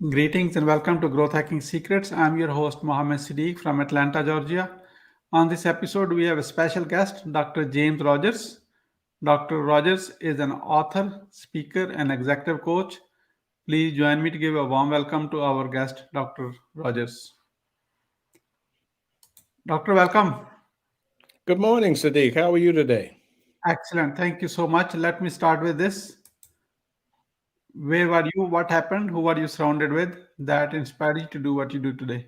Greetings and welcome to Growth Hacking Secrets. I'm your host Mohammed Siddique from Atlanta, Georgia. On this episode, we have a special guest, Dr. James Rodgers. Dr. Rodgers is an author, speaker, and executive coach. Please join me to give a warm welcome to our guest, Dr. Rodgers. Doctor, welcome. Good morning, Siddique. How are you today? Excellent. Thank you so much. Let me start with this. Where were you? What happened? Who were you surrounded with that inspired you to do what you do today?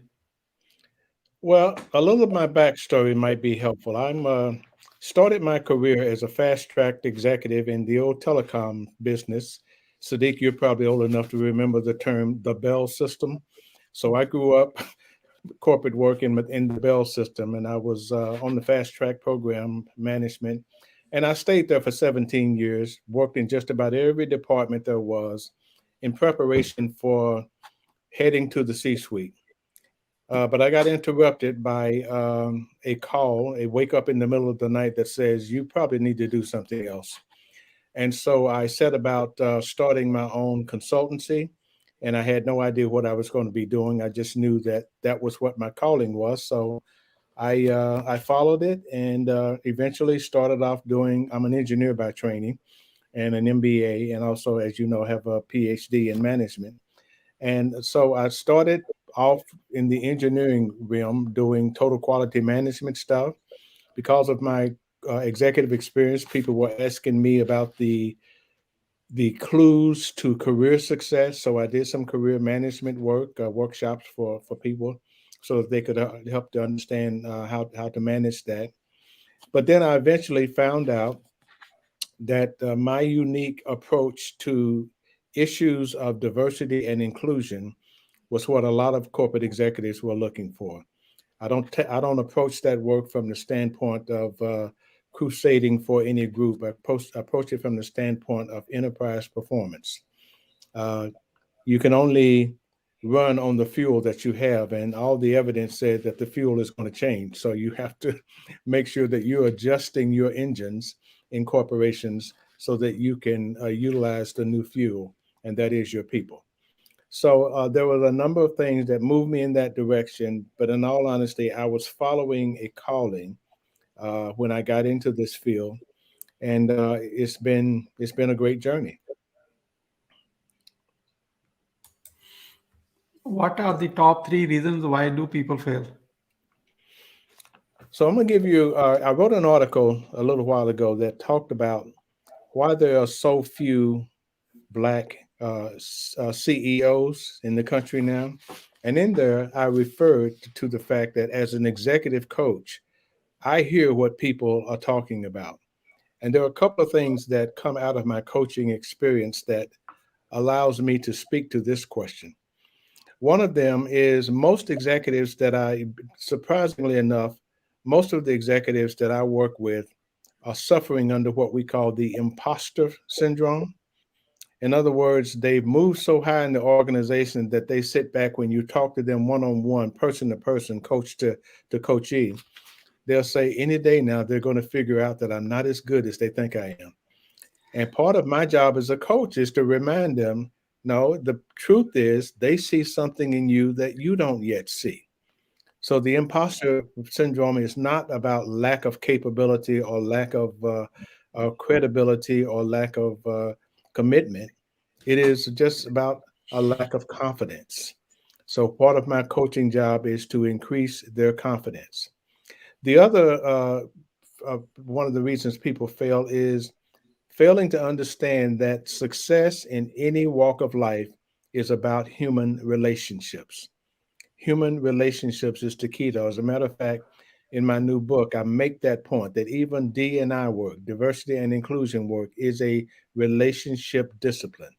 Well, a little of my backstory might be helpful. I'm started my career as a fast-tracked executive in the old telecom business. Siddique, you're probably old enough to remember the term the Bell system. So I grew up corporate work in the Bell system, and I was on the fast track program management. And I stayed there for 17 years, worked in just about every department there was in preparation for heading to the C suite. But I got interrupted by a call, a wake up in the middle of the night that says, you probably need to do something else. And so I set about starting my own consultancy, and I had no idea what I was going to be doing. I just knew that that was what my calling was. So I followed it and eventually started off doing. I'm an engineer by training and an MBA, and also, as you know, have a PhD in management. And so I started off in the engineering realm doing total quality management stuff. Because of my executive experience, people were asking me about the clues to career success. So I did some career management work, workshops for people, so that they could help to understand how to manage that. But then I eventually found out that my unique approach to issues of diversity and inclusion was what a lot of corporate executives were looking for. I don't approach that work from the standpoint of crusading for any group. Approach it from the standpoint of enterprise performance. Uh, you can only run on the fuel that you have, and all the evidence said that the fuel is going to change. So you have to make sure that you're adjusting your engines in corporations so that you can utilize the new fuel, and that is your people. So there were a number of things that moved me in that direction. But in all honesty, I was following a calling when I got into this field, and it's been a great journey. What are the top three reasons why do people fail? So I'm going to give you. I wrote an article a little while ago that talked about why there are so few black CEOs in the country now, and in there I referred to the fact that as an executive coach, I hear what people are talking about. And there are a couple of things that come out of my coaching experience that allows me to speak to this question. One of them is most executives that surprisingly enough, most of the executives that I work with are suffering under what we call the imposter syndrome. In other words, they've moved so high in the organization that they sit back when you talk to them one on one, person to person, coach to coachee. They'll say any day now they're going to figure out that I'm not as good as they think I am. And part of my job as a coach is to remind them, no, the truth is they see something in you that you don't yet see. So the imposter syndrome is not about lack of capability or lack of credibility or lack of commitment. It is just about a lack of confidence. So part of my coaching job is to increase their confidence. The other one of the reasons people fail is failing to understand that success in any walk of life is about human relationships. Human relationships is the key, though. As a matter of fact, in my new book, I make that point that even D&I work, diversity and inclusion work, is a relationship discipline.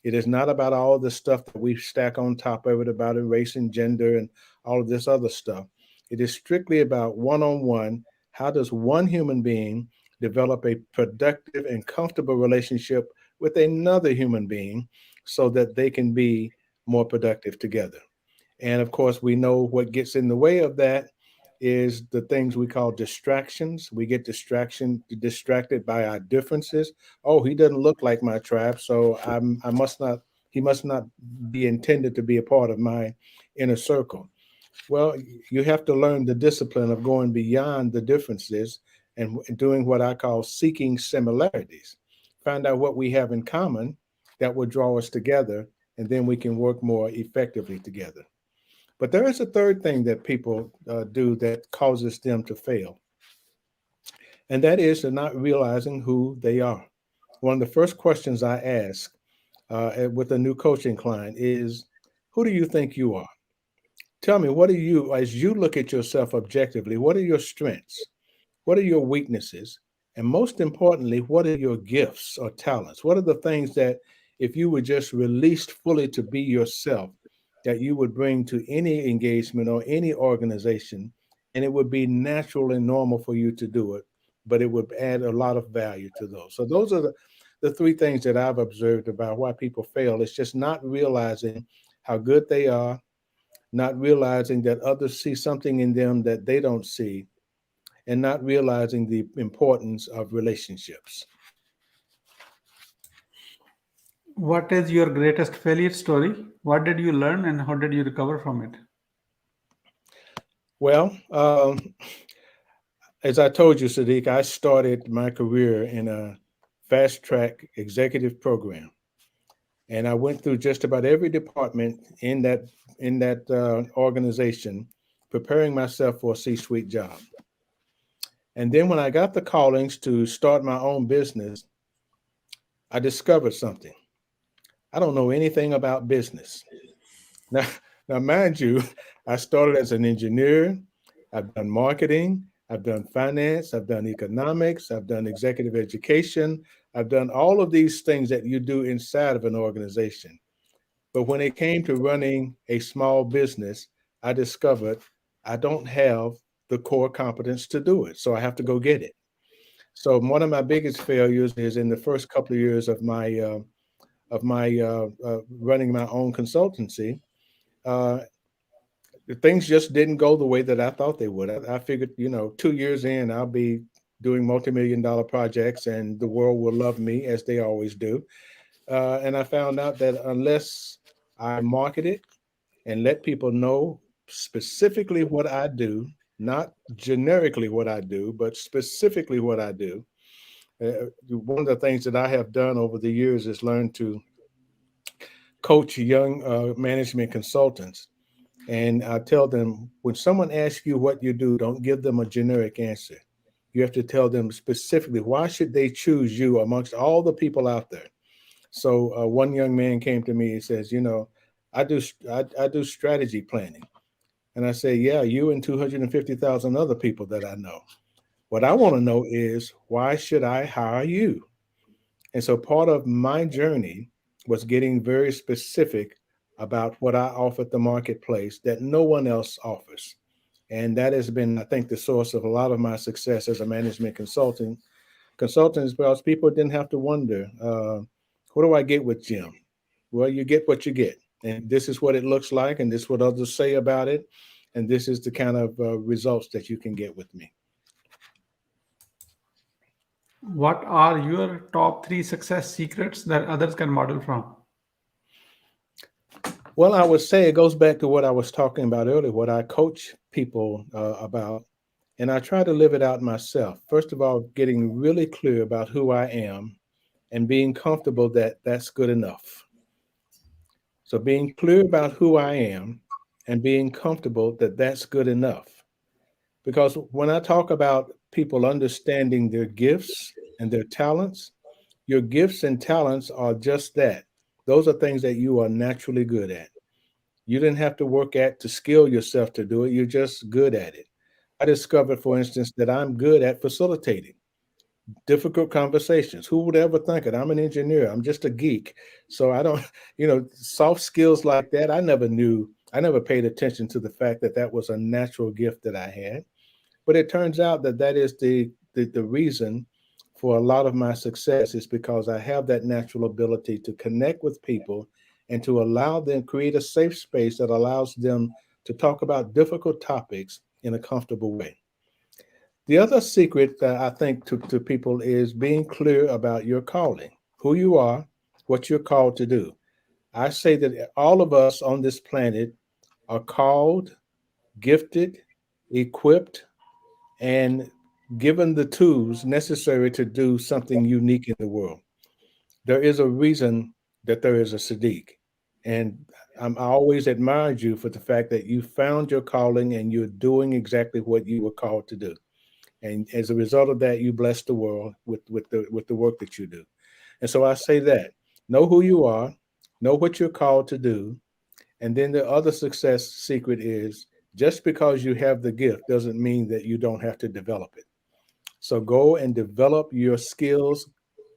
It is not about all the stuff that we stack on top of it about race and gender and all of this other stuff. It is strictly about one on one. How does one human being develop a productive and comfortable relationship with another human being so that they can be more productive together? And of course, we know what gets in the way of that is the things we call distractions. We get distracted by our differences. Oh, he doesn't look like my tribe, so I must not He must not be intended to be a part of my inner circle. Well, you have to learn the discipline of going beyond the differences and doing what I call seeking similarities. Find out what we have in common that will draw us together, and then we can work more effectively together. But there is a third thing that people do that causes them to fail, and that is they're not realizing who they are. One of the first questions I ask with a new coaching client is, who do you think you are? Tell me, what are you, as you look at yourself objectively, what are your strengths? What are your weaknesses? And most importantly, what are your gifts or talents? What are the things that, if you were just released fully to be yourself, that you would bring to any engagement or any organization, and it would be natural and normal for you to do it, but it would add a lot of value to those. So those are the three things that I've observed about why people fail. It's just not realizing how good they are, not realizing that others see something in them that they don't see, and not realizing the importance of relationships. What is your greatest failure story? What did you learn and how did you recover from it? Well, as I told you, Siddique, I started my career in a fast track executive program, and I went through just about every department in that organization, preparing myself for a C-suite job. And then when I got the callings to start my own business, I discovered something. I don't know anything about business. Now, now, mind you, I started as an engineer. I've done marketing. I've done finance. I've done economics. I've done executive education. I've done all of these things that you do inside of an organization. But when it came to running a small business, I discovered I don't have the core competence to do it. So I have to go get it. So one of my biggest failures is in the first couple of years of my running my own consultancy. Uh, Things just didn't go the way that I thought they would. I figured, 2 years in, I'll be doing multi-million-dollar projects, and the world will love me as they always do. And I found out that unless I market it and let people know specifically what I do, not generically what I do, but specifically what I do. One of the things that I have done over the years is learn to coach young management consultants. And I tell them, when someone asks you what you do, don't give them a generic answer. You have to tell them specifically, why should they choose you amongst all the people out there? So one young man came to me and says, I do strategy planning. And I say, yeah, you and 250,000 other people that I know. What I want to know is, why should I hire you? And so part of my journey was getting very specific about what I offered the marketplace that no one else offers. And that has been, I think, the source of a lot of my success as a management consultant, is because people didn't have to wonder, what do I get with Jim? Well, you get what you get. And this is what it looks like. And this is what others say about it. And this is the kind of results that you can get with me. What are your top three success secrets that others can model from? Well, I would say it goes back to what I was talking about earlier, what I coach people about, and I try to live it out myself. First of all, getting really clear about who I am and being comfortable that that's good enough. So, being clear about who I am and being comfortable that that's good enough. Because when I talk about people understanding their gifts and their talents, your gifts and talents are just that. Those are things that you are naturally good at. You didn't have to work at to skill yourself to do it. You're just good at it. I discovered, for instance, that I'm good at facilitating difficult conversations. Who would ever think it? I'm an engineer. I'm just a geek. So I don't, soft skills like that. I never paid attention to the fact that that was a natural gift that I had. But it turns out that that is the reason for a lot of my success, is because I have that natural ability to connect with people and to allow them, create a safe space that allows them to talk about difficult topics in a comfortable way. The other secret that I think to people is being clear about your calling, who you are, what you're called to do. I say that all of us on this planet are called, gifted, equipped, and given the tools necessary to do something unique in the world. There is a reason that there is a Siddique. And I always admired you for the fact that you found your calling and you're doing exactly what you were called to do. And as a result of that, you bless the world with the work that you do. And so I say that know who you are, know what you're called to do, and then the other success secret is just because you have the gift doesn't mean that you don't have to develop it. So go and develop your skills,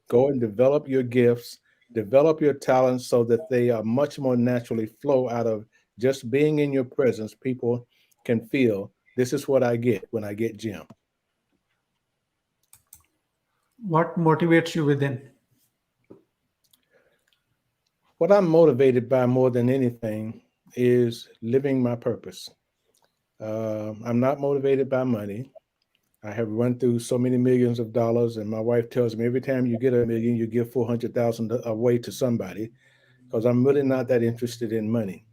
go and develop your gifts, develop your talents so that they are much more naturally flow out of just being in your presence. People can feel this is what I get when I get Jim. What motivates you within? What I'm motivated by more than anything is living my purpose. I'm not motivated by money. I have run through so many millions of dollars, and my wife tells me every time you get a million, you give 400,000 away to somebody because I'm really not that interested in money.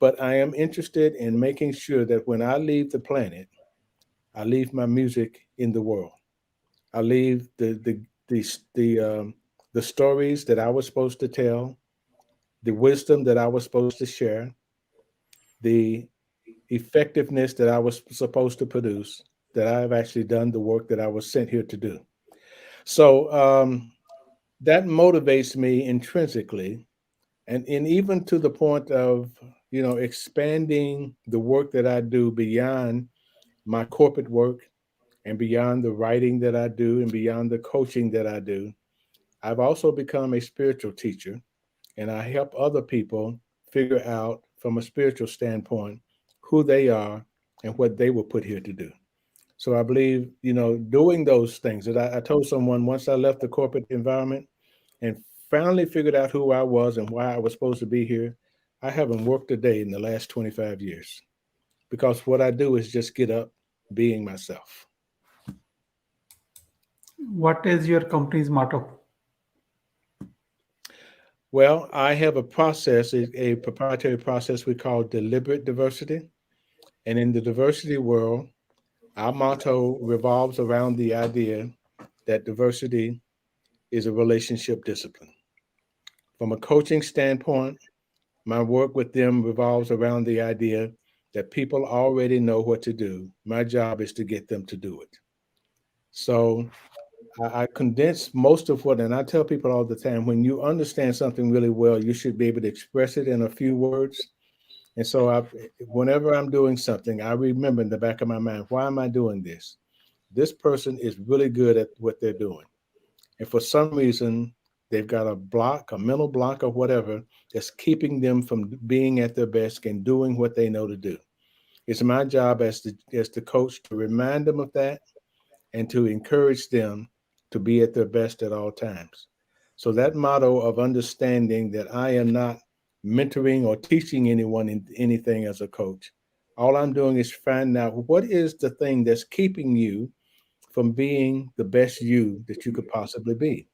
But I am interested in making sure that when I leave the planet, I leave my music in the world. I leave the stories that I was supposed to tell, the wisdom that I was supposed to share, the effectiveness that I was supposed to produce. That I've actually done the work that I was sent here to do. So that motivates me intrinsically, and even to the point of expanding the work that I do beyond my corporate work and beyond the writing that I do and beyond the coaching that I do. I've also become a spiritual teacher, and I help other people figure out from a spiritual standpoint who they are and what they were put here to do. So I believe, doing those things that I told someone once I left the corporate environment and finally figured out who I was and why I was supposed to be here, I haven't worked a day in the last 25 years because what I do is just get up being myself. What is your company's motto? Well, I have a process, a proprietary process we call deliberate diversity. And in the diversity world, our motto revolves around the idea that diversity is a relationship discipline. From a coaching standpoint, my work with them revolves around the idea that people already know what to do. My job is to get them to do it. So I condense most of what, and I tell people all the time, when you understand something really well, you should be able to express it in a few words. And so whenever I'm doing something, I remember in the back of my mind, why am I doing this? This person is really good at what they're doing. And for some reason, they've got a block, a mental block or whatever, that's keeping them from being at their best and doing what they know to do. It's my job as the coach to remind them of that and to encourage them to be at their best at all times. So that motto of understanding that I am not mentoring or teaching anyone in anything as a coach. All I'm doing is finding out what is the thing that's keeping you from being the best you that you could possibly be.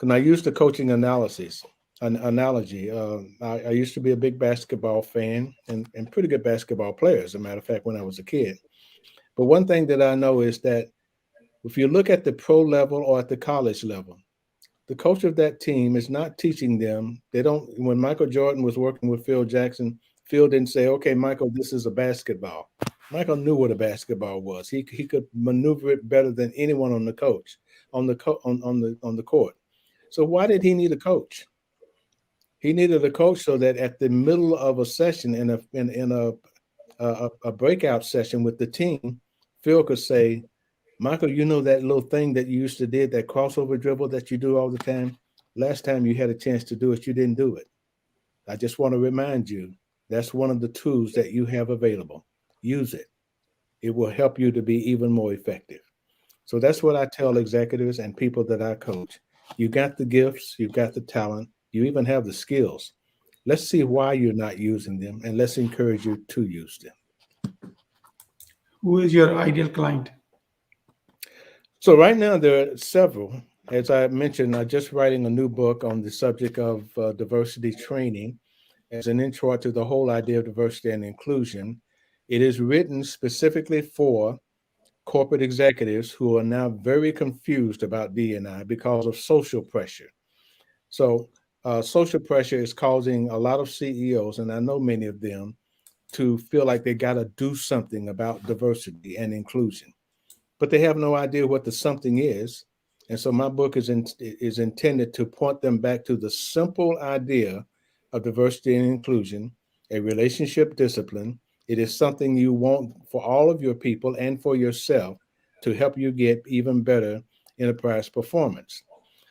And I use the coaching an analogy. I used to be a big basketball fan and pretty good basketball player, as a matter of fact, when I was a kid. But one thing that I know is that if you look at the pro level or at the college level, the coach of that team is not teaching them. They don't, when Michael Jordan was working with Phil Jackson, Phil didn't say, okay, Michael, this is a basketball. Michael knew what a basketball was. He could maneuver it better than anyone on the coach, on the court. So why did he need a coach? He needed a coach so that at the middle of a session in a breakout session with the team, Phil could say, Michael, you know that little thing that you used to did, that crossover dribble that you do all the time? Last time you had a chance to do it, you didn't do it. I just want to remind you that's one of the tools that you have available. Use it. It will help you to be even more effective. So that's what I tell executives and people that I coach. You got the gifts, you've got the talent, you even have the skills. Let's see why you're not using them and let's encourage you to use them. Who is your ideal client? So right now there are several. As I mentioned, I'm just writing a new book on the subject of diversity training as an intro to the whole idea of diversity and inclusion. It is written specifically for corporate executives who are now very confused about D&I because of social pressure. So, social pressure is causing a lot of CEOs, and I know many of them, to feel like they got to do something about diversity and inclusion, but they have no idea what the something is. And so my book is intended to point them back to the simple idea of diversity and inclusion, a relationship discipline. It is something you want for all of your people and for yourself to help you get even better enterprise performance.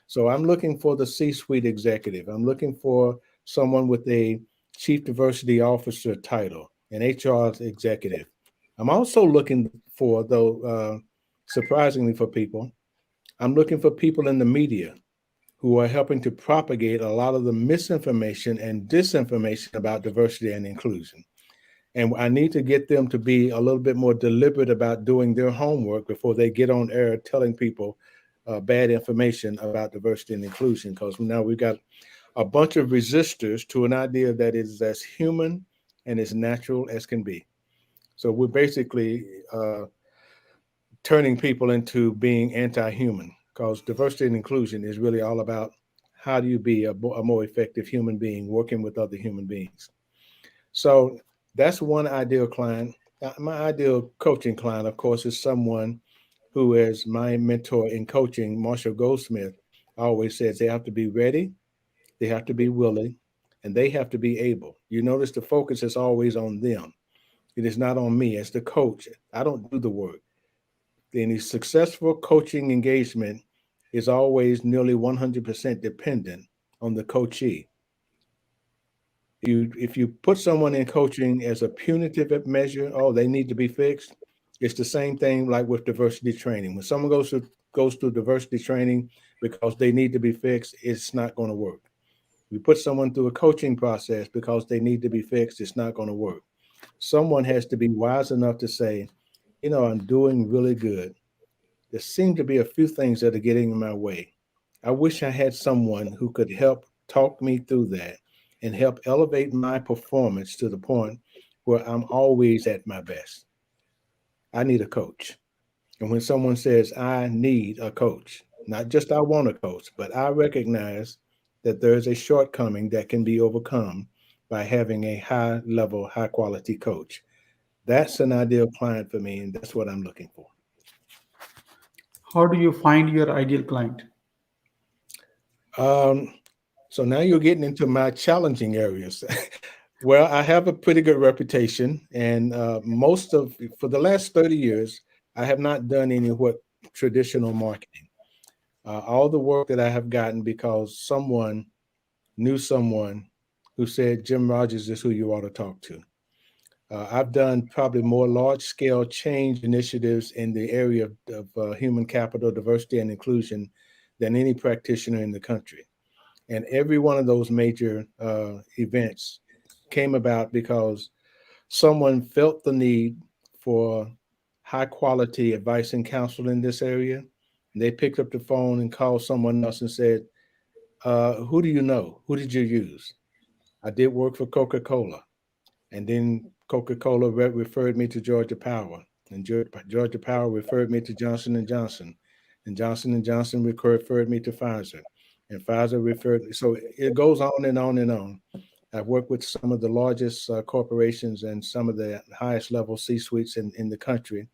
So I'm looking for the C-suite executive. I'm looking for someone with a chief diversity officer title, an HR executive. I'm also looking for, though, surprisingly for people, I'm looking for people in the media who are helping to propagate a lot of the misinformation and disinformation about diversity and inclusion. And I need to get them to be a little bit more deliberate about doing their homework before they get on air telling people bad information about diversity and inclusion. Because now we've got a bunch of resistors to an idea that is as human and as natural as can be. So we're basically turning people into being anti-human, because diversity and inclusion is really all about how do you be a more effective human being working with other human beings. So that's one ideal client. My ideal coaching client, of course, is someone who is my mentor in coaching. Marshall Goldsmith always says they have to be ready, they have to be willing, and they have to be able. You notice the focus is always on them. It is not on me as the coach. I don't do the work. Any successful coaching engagement is always nearly 100% dependent on the coachee. If you put someone in coaching as a punitive measure, oh, they need to be fixed. It's the same thing like with diversity training. When someone goes through diversity training because they need to be fixed, it's not going to work. You put someone through a coaching process because they need to be fixed, it's not going to work. Someone has to be wise enough to say, I'm doing really good. There seem to be a few things that are getting in my way. I wish I had someone who could help talk me through that and help elevate my performance to the point where I'm always at my best. I need a coach. And when someone says, I need a coach, not just I want a coach, but I recognize that there is a shortcoming that can be overcome by having a high level, high quality coach. That's an ideal client for me, and that's what I'm looking for. How do you find your ideal client? Um, so now you're getting into my challenging areas. Well, I have a pretty good reputation, and for the last 30 years, I have not done any what traditional marketing. All the work that I have gotten because someone knew someone who said Jim Rodgers is who you ought to talk to. I've done probably more large scale change initiatives in the area of human capital, diversity, and inclusion than any practitioner in the country. And every one of those major events came about because someone felt the need for high quality advice and counsel in this area. And they picked up the phone and called someone else and said, who do you know? Who did you use? I did work for Coca-Cola. And then Coca-Cola referred me to Georgia Power. And Georgia Power referred me to Johnson and Johnson. And Johnson and Johnson referred me to Pfizer. And Pfizer referred. So it goes on and on and on. I've worked with some of the largest corporations and some of the highest level C-suites in the country.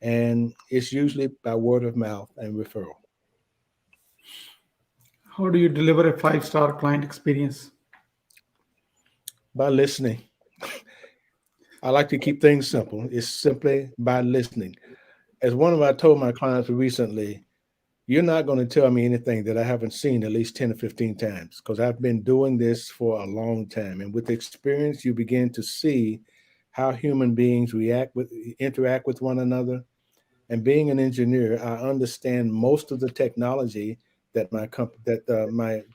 And it's usually by word of mouth and referral. How do you deliver a five-star client experience? By listening. I like to keep things simple. It's simply by listening. As one of I told my clients recently, you're not going to tell me anything that I haven't seen at least 10 or 15 times, because I've been doing this for a long time. And with experience, you begin to see how human beings interact with one another. And being an engineer, I understand most of the technology that my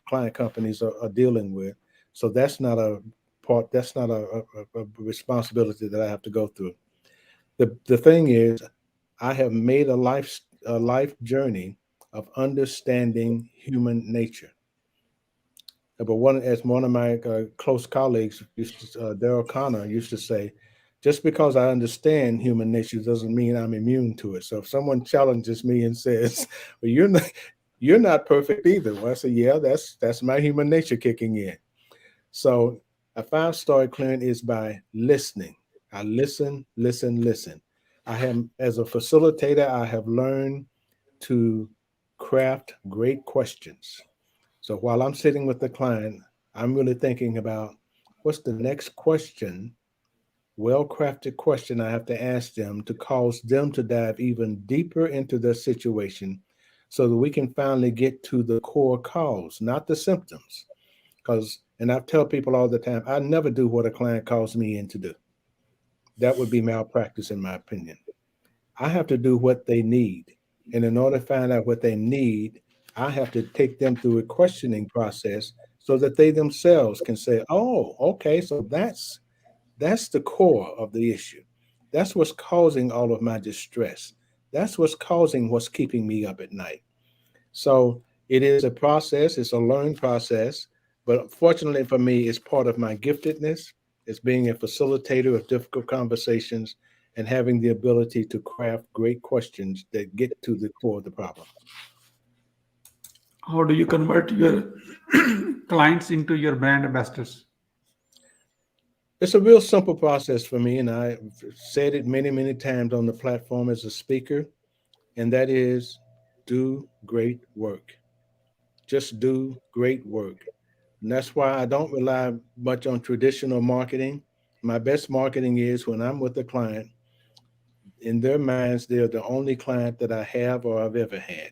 client companies are dealing with. So that's not a part. That's not a responsibility that I have to go through. The thing is, I have made a life journey of understanding human nature. But as one of my close colleagues, Daryl Connor, used to say, just because I understand human nature doesn't mean I'm immune to it. So if someone challenges me and says, "Well, you're not perfect either," well, I say, "Yeah, that's my human nature kicking in." So a 5-star client is by listening. I listen, listen, listen. I have, as a facilitator, I have learned to craft great questions. So while I'm sitting with the client, I'm really thinking about what's the next question, well crafted question I have to ask them to cause them to dive even deeper into their situation so that we can finally get to the core cause, not the symptoms. Because, and I tell people all the time, I never do what a client calls me in to do. That would be malpractice, in my opinion. I have to do what they need. And in order to find out what they need, I have to take them through a questioning process so that they themselves can say, "Oh, okay, so that's the core of the issue. That's what's causing all of my distress. That's what's causing what's keeping me up at night." So it is a process, it's a learned process, but fortunately for me, it's part of my giftedness. It's being a facilitator of difficult conversations and having the ability to craft great questions that get to the core of the problem. How do you convert your clients into your brand ambassadors? It's a real simple process for me, and I've said it many, many times on the platform as a speaker, and that is do great work. Just do great work. And that's why I don't rely much on traditional marketing. My best marketing is when I'm with a client, in their minds, they're the only client that I have or I've ever had.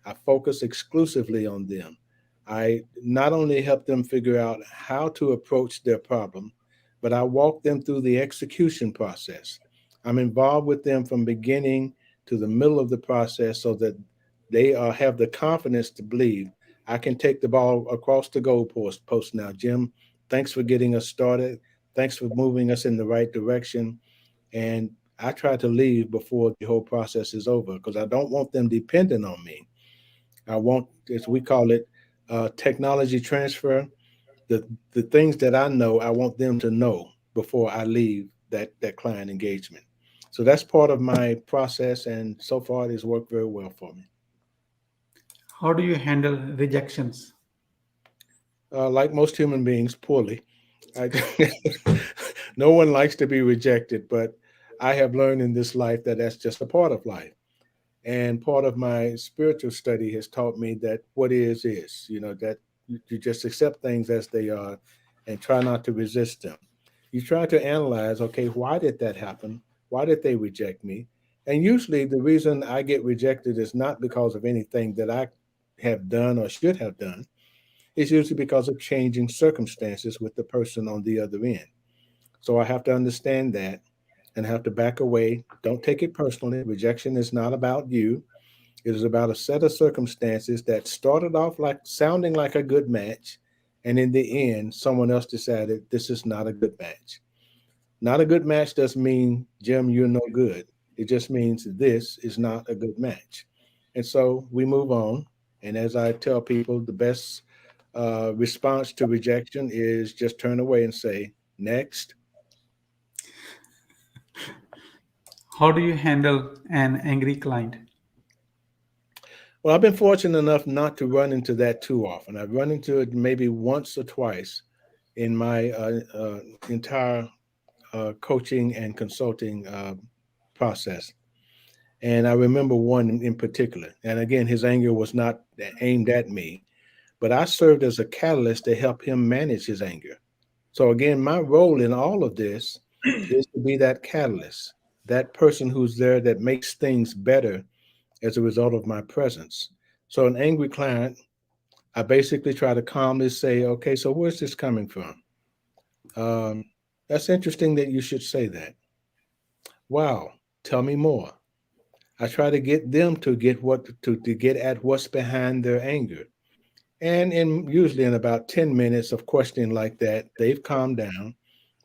I focus exclusively on them. I not only help them figure out how to approach their problem, but I walk them through the execution process. I'm involved with them from beginning to the middle of the process so that they have the confidence to believe I can take the ball across the goalpost now. Jim, thanks for getting us started. Thanks for moving us in the right direction. And I try to leave before the whole process is over because I don't want them dependent on me. I want, as we call it, technology transfer. The things that I know, I want them to know before I leave that client engagement. So that's part of my process, and so far it has worked very well for me. How do you handle rejections? Like most human beings, poorly. I, no one likes to be rejected, but I have learned in this life that that's just a part of life. And part of my spiritual study has taught me that what is, that you just accept things as they are and try not to resist them. You try to analyze, okay, why did that happen? Why did they reject me? And usually the reason I get rejected is not because of anything that I have done or should have done. It's usually because of changing circumstances with the person on the other end. So I have to understand that and have to back away. Don't take it personally. Rejection is not about you. It is about a set of circumstances that started off like sounding like a good match. And in the end, someone else decided this is not a good match. Not a good match doesn't mean, Jim, you're no good. It just means this is not a good match. And so we move on. And as I tell people, the best response to rejection is just turn away and say, next. How do you handle an angry client? Well, I've been fortunate enough not to run into that too often. I've run into it maybe once or twice in my entire coaching and consulting process. And I remember one in particular. And again, his anger was not aimed at me, but I served as a catalyst to help him manage his anger. So again, my role in all of this is to be that catalyst, that person who's there that makes things better as a result of my presence. So an angry client, I basically try to calmly say, okay, so where's this coming from? Um, that's interesting that you should say that. Wow, tell me more. I try to get them to get to get at what's behind their anger. And in usually in about 10 minutes of questioning like that, they've calmed down.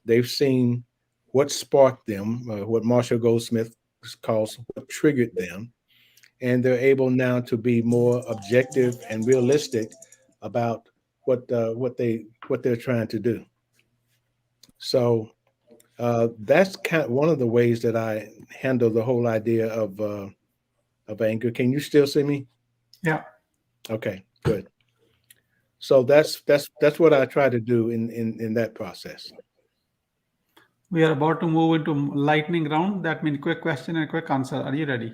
They've seen what sparked them, what Marshall Goldsmith calls what triggered them. and they're able now to be more objective and realistic about what they're trying to do. So that's kind of one of the ways that I handle the whole idea of anger. Can you still see me? Yeah. Okay, good. So that's what I try to do in that process. We are about to move into lightning round. That means quick question and quick answer. Are you ready?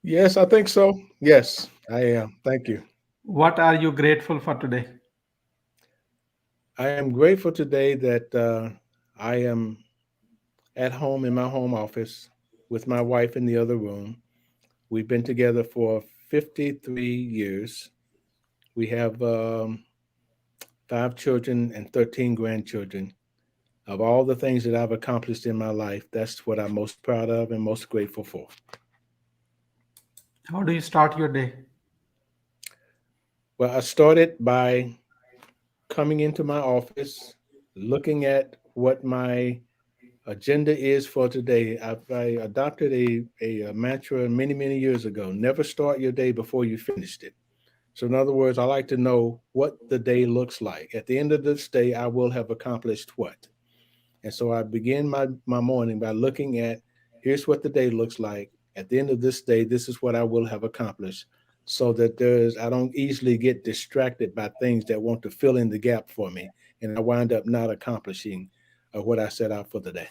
Yes, I think so. Yes, I am. Thank you. What are you grateful for today? I am grateful today that I am at home in my home office with my wife in the other room. We've been together for 53 years. We have 5 children and 13 grandchildren. Of all the things that I've accomplished in my life, that's what I'm most proud of and most grateful for. How do you start your day? Well, I started by coming into my office, looking at what my agenda is for today. I adopted a mantra many, many years ago: never start your day before you finished it. So, in other words, I like to know what the day looks like. At the end of this day, I will have accomplished what. And so I begin my morning by looking at here's what the day looks like. At the end of this day, this is what I will have accomplished. So that I don't easily get distracted by things that want to fill in the gap for me. And I wind up not accomplishing what I set out for the day.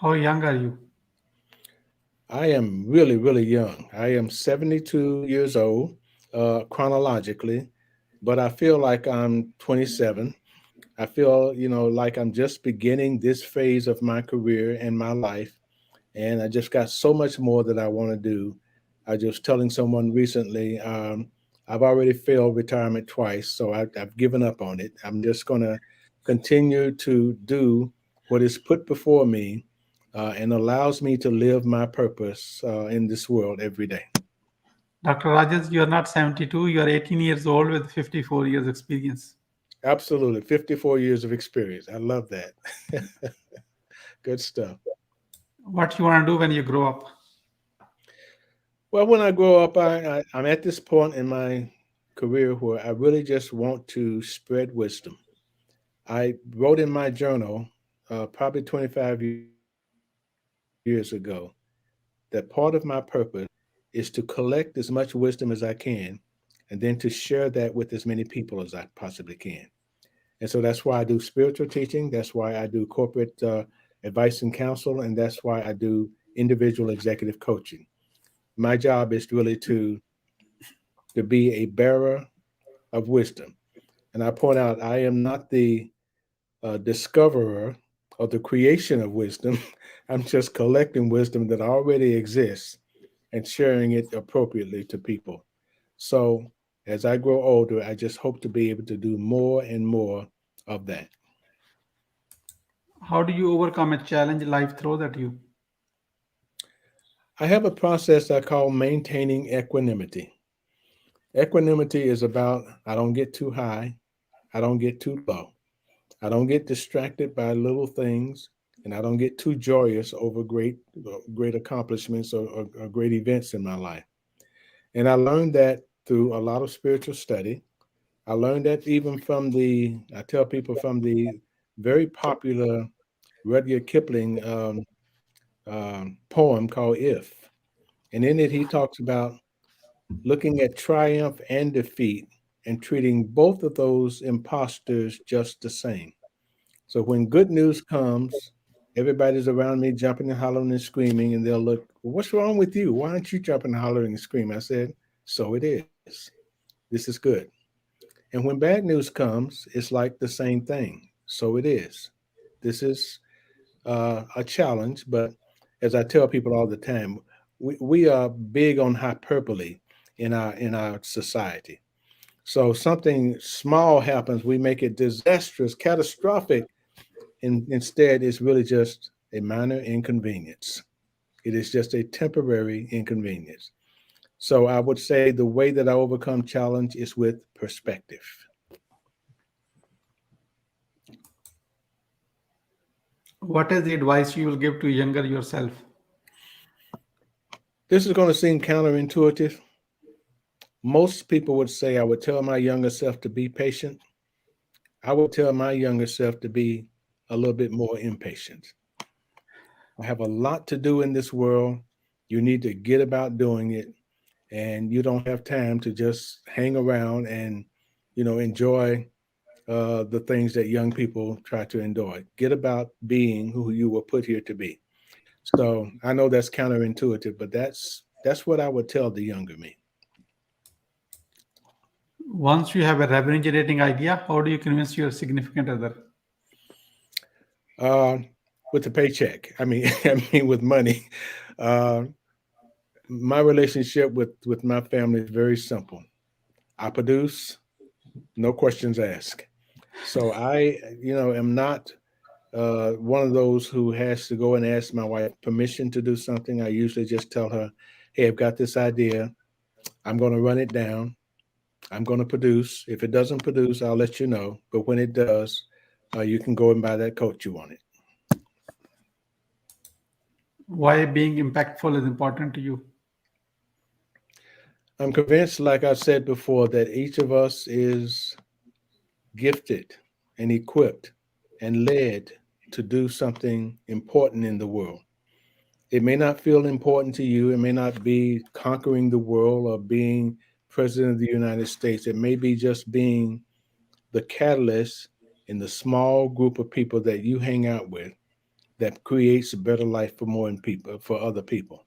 How young are you? I am really, really young. I am 72 years old chronologically, but I feel like I'm 27. I feel, like I'm just beginning this phase of my career and my life, and I just got so much more that I want to do. I just telling someone recently, I've already failed retirement twice, so I've given up on it. I'm just going to continue to do what is put before me and allows me to live my purpose in this world every day. Dr. Rajas, you are not 72, you are 18 years old with 54 years experience. Absolutely. 54 years of experience. I love that. Good stuff. What you want to do when you grow up? Well, when I grow up, I'm at this point in my career where I really just want to spread wisdom. I wrote in my journal probably 25 years ago that part of my purpose is to collect as much wisdom as I can and then to share that with as many people as I possibly can. And so that's why I do spiritual teaching. That's why I do corporate advice and counsel. And that's why I do individual executive coaching. My job is really to be a bearer of wisdom. And I point out, I am not the discoverer of the creation of wisdom. I'm just collecting wisdom that already exists and sharing it appropriately to people. So as I grow older, I just hope to be able to do more and more of that. How do you overcome a challenge life throws at you? I have a process I call maintaining equanimity. Equanimity is about I don't get too high, I don't get too low. I don't get distracted by little things, and I don't get too joyous over great accomplishments or great events in my life. And I learned that through a lot of spiritual study. I learned that even I tell people from the very popular Rudyard Kipling poem called If. And in it, he talks about looking at triumph and defeat and treating both of those imposters just the same. So when good news comes, everybody's around me jumping and hollering and screaming, and they'll look, well, what's wrong with you? Why aren't you jumping, hollering, and screaming? I said, so it is. This is good. And when bad news comes, it's like the same thing. So it is. This is a challenge, but as I tell people all the time, we are big on hyperbole in our society. So something small happens, we make it disastrous, catastrophic, and instead it's really just a minor inconvenience. It is just a temporary inconvenience. So I would say the way that I overcome challenge is with perspective. What is the advice you will give to younger yourself? This is going to seem counterintuitive. Most people would say I would tell my younger self to be patient. I would tell my younger self to be a little bit more impatient. I have a lot to do in this world. You need to get about doing it, and you don't have time to just hang around and, enjoy the things that young people try to enjoy. Get about being who you were put here to be. So I know that's counterintuitive, but that's what I would tell the younger me. Once you have a revenue generating idea, how do you convince your significant other? Uh, with the paycheck, I mean, I mean with money. Uh, my relationship with my family is very simple. I produce, no questions asked. So I, am not one of those who has to go and ask my wife permission to do something. I usually just tell her, "Hey, I've got this idea. I'm going to run it down. I'm going to produce. If it doesn't produce, I'll let you know. But when it does, you can go and buy that coat you wanted." Why being impactful is important to you? I'm convinced, like I said before, that each of us is gifted and equipped and led to do something important in the world. It may not feel important to you. It may not be conquering the world or being president of the United States. It may be just being the catalyst in the small group of people that you hang out with that creates a better life for more people, for other people.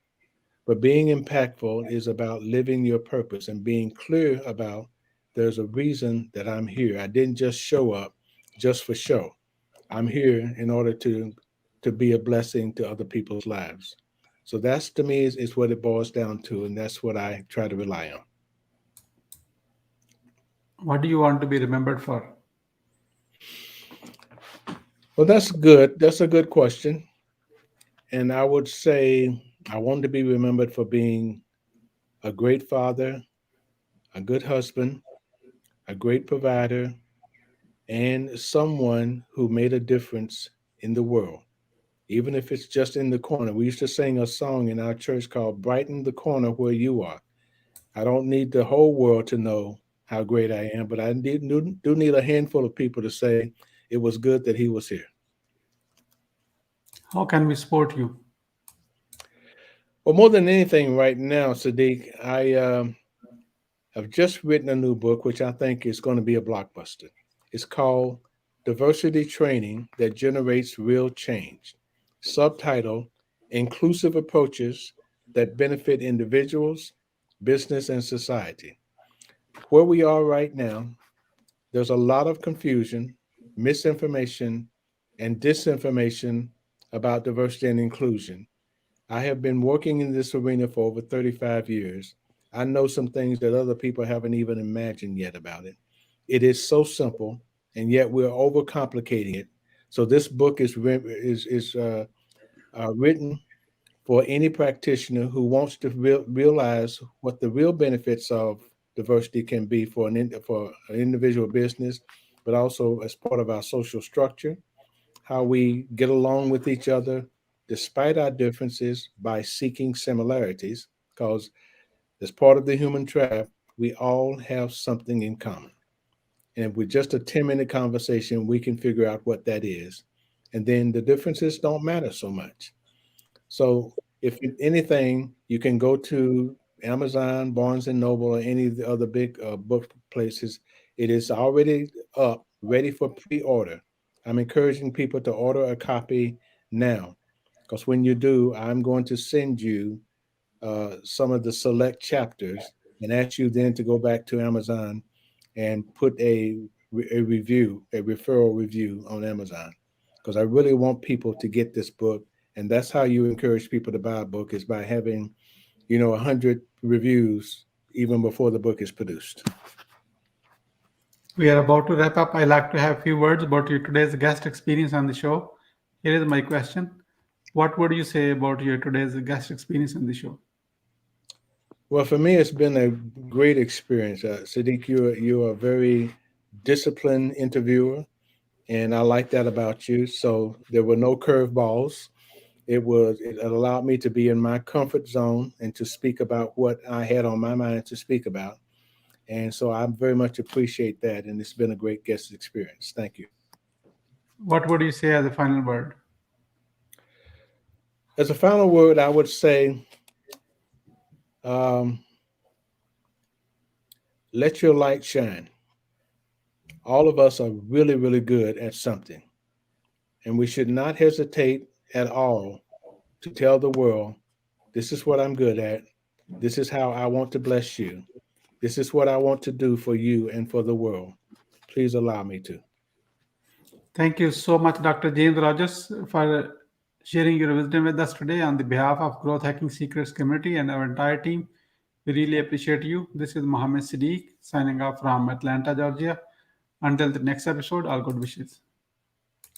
But being impactful is about living your purpose and being clear about there's a reason that I'm here. I didn't just show up just for show. I'm here in order to be a blessing to other people's lives. So that's to me is what it boils down to, and that's what I try to rely on. What do you want to be remembered for? Well, that's good. That's a good question. And I would say I want to be remembered for being a great father, a good husband, a great provider, and someone who made a difference in the world, even if it's just in the corner. We used to sing a song in our church called Brighten the Corner Where You Are. I don't need the whole world to know how great I am, but I do need a handful of people to say it was good that he was here. How can we support you? Well, more than anything right now, Siddique, I have just written a new book, which I think is going to be a blockbuster. It's called Diversity Training That Generates Real Change. Subtitle: Inclusive Approaches That Benefit Individuals, Business, and Society. Where we are right now, there's a lot of confusion, misinformation, and disinformation about diversity and inclusion. I have been working in this arena for over 35 years. I know some things that other people haven't even imagined yet about it. It is so simple, and yet we're overcomplicating it. So this book is written for any practitioner who wants to realize what the real benefits of diversity can be for for an individual business, but also as part of our social structure, how we get along with each other despite our differences by seeking similarities, because as part of the human tribe, we all have something in common. And with just a 10-minute conversation, we can figure out what that is. And then the differences don't matter so much. So, if anything, you can go to Amazon, Barnes and Noble, or any of the other big book places. It is already up, ready for pre-order. I'm encouraging people to order a copy now, because when you do, I'm going to send you some of the select chapters and ask you then to go back to Amazon and put a review, a referral review on Amazon, because I really want people to get this book. And that's how you encourage people to buy a book, is by having, 100 reviews even before the book is produced. We are about to wrap up. I like to have a few words about your today's guest experience on the show. Here is my question. What would you say about your today's guest experience on the show? Well, for me, it's been a great experience. Siddiq, you're a very disciplined interviewer, and I like that about you. So there were no curveballs. It allowed me to be in my comfort zone and to speak about what I had on my mind to speak about. And so I very much appreciate that. And it's been a great guest experience. Thank you. What would you say as a final word? As a final word, I would say, um, let your light shine. All of us are really, really good at something, and we should not hesitate at all to tell the world, this is what I'm good at. This is how I want to bless you. This is what I want to do for you and for the world. Please allow me to. Thank you so much, Dr. James Rogers, for sharing your wisdom with us today on the behalf of Growth Hacking Secrets community and our entire team. We really appreciate you. This is Mohammed Siddique signing off from Atlanta, Georgia. Until the next episode, all good wishes.